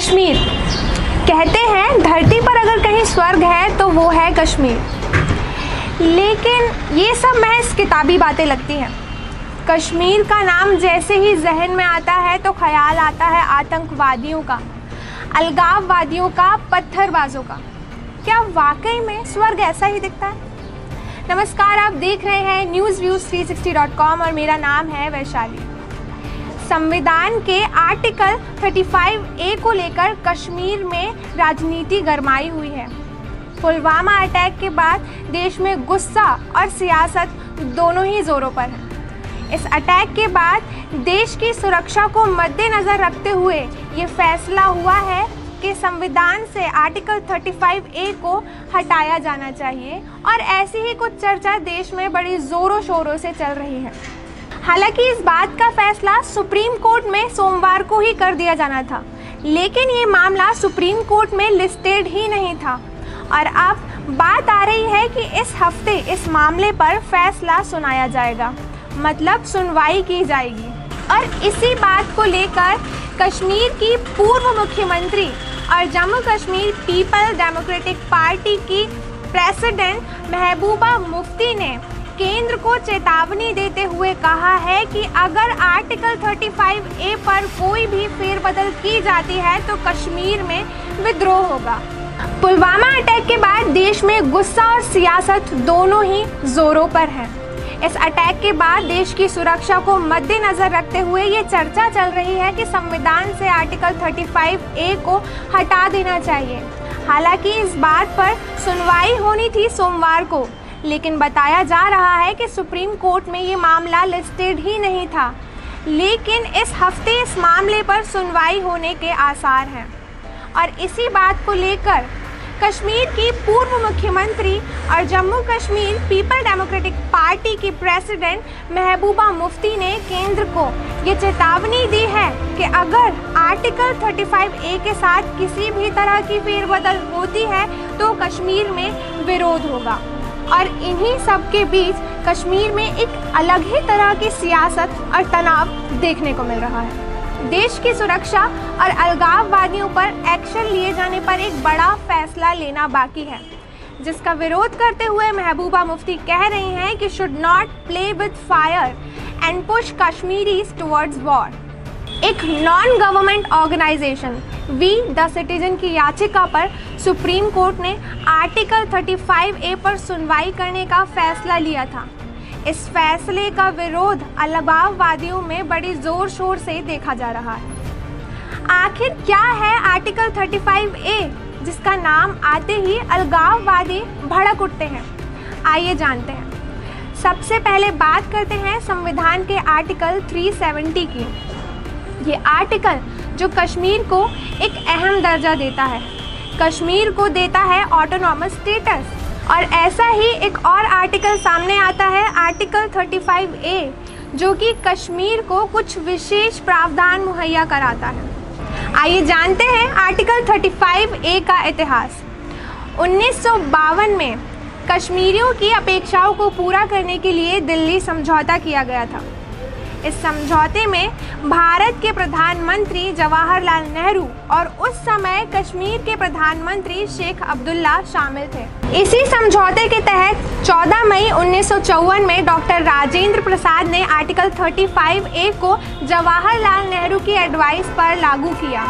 कश्मीर। कहते हैं धरती पर अगर कहीं स्वर्ग है तो वो है कश्मीर, लेकिन ये सब महज किताबी बातें लगती हैं। कश्मीर का नाम जैसे ही जहन में आता है तो ख्याल आता है आतंकवादियों का, अलगाववादियों का, पत्थरबाजों का। क्या वाकई में स्वर्ग ऐसा ही दिखता है? नमस्कार, आप देख रहे हैं newsviews360.com और मेरा नाम है वैशाली। संविधान के आर्टिकल 35A को लेकर कश्मीर में राजनीति गरमाई हुई है। पुलवामा अटैक के बाद देश में गुस्सा और सियासत दोनों ही जोरों पर है। इस अटैक के बाद देश की सुरक्षा को मद्देनज़र रखते हुए ये फैसला हुआ है कि संविधान से आर्टिकल 35A को हटाया जाना चाहिए और ऐसी ही कुछ चर्चा देश में बड़ी ज़ोरों शोरों से चल रही है। हालांकि इस बात का फैसला सुप्रीम कोर्ट में सोमवार को ही कर दिया जाना था, लेकिन ये मामला सुप्रीम कोर्ट में लिस्टेड ही नहीं था और अब बात आ रही है कि इस हफ्ते इस मामले पर फैसला सुनाया जाएगा, मतलब सुनवाई की जाएगी। और इसी बात को लेकर कश्मीर की पूर्व मुख्यमंत्री और Jammu Kashmir people democratic party की प्रेसिडेंट महबूबा मुफ्ती ने केंद्र को चेतावनी देते हुए कहा है कि अगर आर्टिकल 35A पर कोई भी फेरबदल की जाती है तो कश्मीर में विद्रोह होगा। पुलवामा अटैक के बाद देश में गुस्सा और सियासत दोनों ही जोरों पर है। इस अटैक के बाद देश की सुरक्षा को मद्देनज़र रखते हुए ये चर्चा चल रही है कि संविधान से आर्टिकल 35A को हटा देना चाहिए। हालांकि इस बात पर सुनवाई होनी थी सोमवार को, लेकिन बताया जा रहा है कि सुप्रीम कोर्ट में ये मामला लिस्टेड ही नहीं था, लेकिन इस हफ्ते इस मामले पर सुनवाई होने के आसार हैं। और इसी बात को लेकर कश्मीर की पूर्व मुख्यमंत्री और Jammu Kashmir people democratic party की प्रेसिडेंट महबूबा मुफ्ती ने केंद्र को ये चेतावनी दी है कि अगर आर्टिकल 35A के साथ किसी भी तरह की फेरबदल होती है तो कश्मीर में विरोध होगा। और इन्हीं सब के बीच कश्मीर में एक अलग ही तरह की सियासत और तनाव देखने को मिल रहा है। देश की सुरक्षा और अलगाववादियों पर एक्शन लिए जाने पर एक बड़ा फैसला लेना बाकी है, जिसका विरोध करते हुए महबूबा मुफ्ती कह रही हैं कि should not play with fire and push Kashmiris towards war. एक non government organization we the citizen की याचिका पर सुप्रीम कोर्ट ने आर्टिकल 35A पर सुनवाई करने का फैसला लिया था। इस फैसले का विरोध अलगाववादियों में बड़ी जोर शोर से देखा जा रहा है। आखिर क्या है आर्टिकल 35A, जिसका नाम आते ही अलगाववादी भड़क उठते हैं? आइए जानते हैं। सबसे पहले बात करते हैं संविधान के आर्टिकल 370 की। ये आर्टिकल जो कश्मीर को एक अहम दर्जा देता है, कश्मीर को देता है ऑटोनॉमस स्टेटस। और ऐसा ही एक और आर्टिकल सामने आता है आर्टिकल 35A, जो कि कश्मीर को कुछ विशेष प्रावधान मुहैया कराता है। आइए जानते हैं आर्टिकल 35A का इतिहास। 1952 में कश्मीरियों की अपेक्षाओं को पूरा करने के लिए दिल्ली समझौता किया गया था। इस समझौते में भारत के प्रधानमंत्री जवाहरलाल नेहरू और उस समय कश्मीर के प्रधानमंत्री शेख अब्दुल्ला शामिल थे। इसी समझौते के तहत 14 मई 1954 में डॉक्टर राजेंद्र प्रसाद ने आर्टिकल 35A को जवाहरलाल नेहरू की एडवाइस पर लागू किया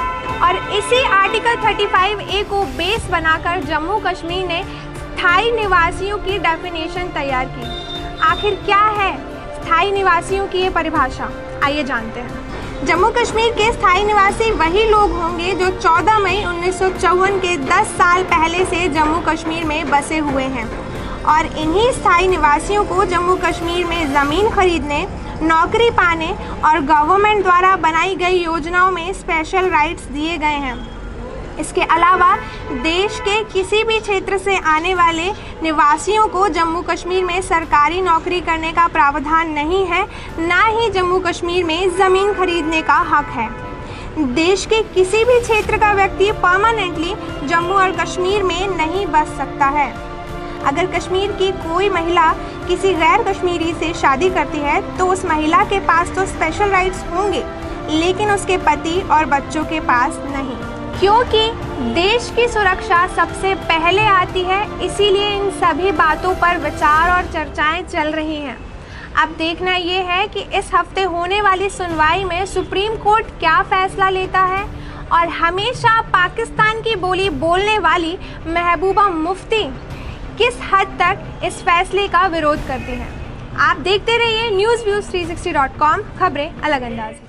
और इसी आर्टिकल 35A को बेस बनाकर जम्मू कश्मीर ने स्थायी निवासियों की डेफिनेशन तैयार की। आखिर क्या है स्थायी निवासियों की ये परिभाषा? आइए जानते हैं। जम्मू कश्मीर के स्थायी निवासी वही लोग होंगे जो 14 मई 1954 के 10 साल पहले से जम्मू कश्मीर में बसे हुए हैं और इन्हीं स्थायी निवासियों को जम्मू कश्मीर में ज़मीन खरीदने, नौकरी पाने और गवर्नमेंट द्वारा बनाई गई योजनाओं में स्पेशल राइट्स दिए गए हैं। इसके अलावा देश के किसी भी क्षेत्र से आने वाले निवासियों को जम्मू कश्मीर में सरकारी नौकरी करने का प्रावधान नहीं है, ना ही जम्मू कश्मीर में ज़मीन खरीदने का हक है। देश के किसी भी क्षेत्र का व्यक्ति परमानेंटली जम्मू और कश्मीर में नहीं बस सकता है। अगर कश्मीर की कोई महिला किसी गैर कश्मीरी से शादी करती है तो उस महिला के पास तो स्पेशल राइट्स होंगे, लेकिन उसके पति और बच्चों के पास नहीं। क्योंकि देश की सुरक्षा सबसे पहले आती है, इसीलिए इन सभी बातों पर विचार और चर्चाएं चल रही हैं। अब देखना ये है कि इस हफ्ते होने वाली सुनवाई में सुप्रीम कोर्ट क्या फैसला लेता है और हमेशा पाकिस्तान की बोली बोलने वाली महबूबा मुफ्ती किस हद तक इस फैसले का विरोध करती हैं। आप देखते रहिए न्यूज़व्यूज़ 360.com, खबरें अलग अंदाज।